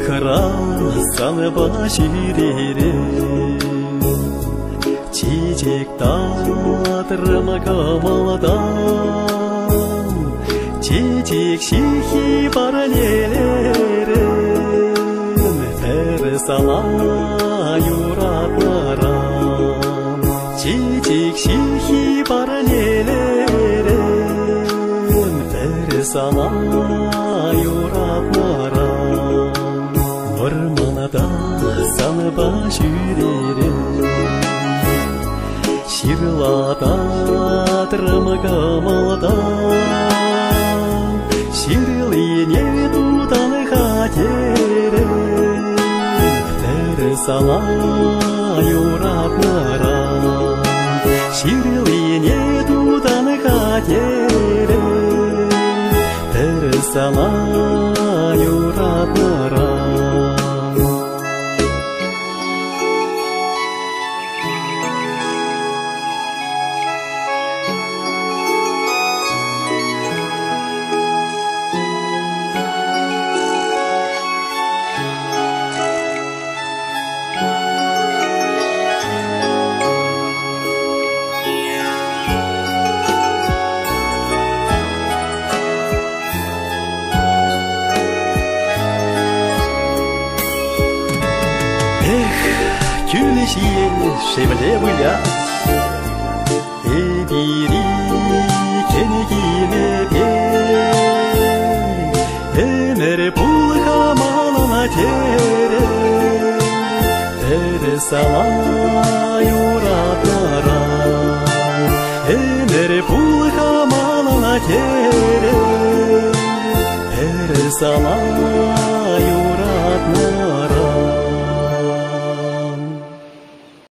Красан баширере чечек татырмакамалдан чечек шихи паралелерин тер сала юратларам чечек шихи паралелерин тер сала юратларам Орманада саны баширере Ширлата тырмыкамалдан Ширлине тудан хатере Тер сала юратларам Ширлине тудан хатере Тер сала юратларам Күлешиен шевле выля Эбири кенегиме пей Эмер пулха малана тере Тере сала юратларам Эмер пулха малана тере Тере сала юратларам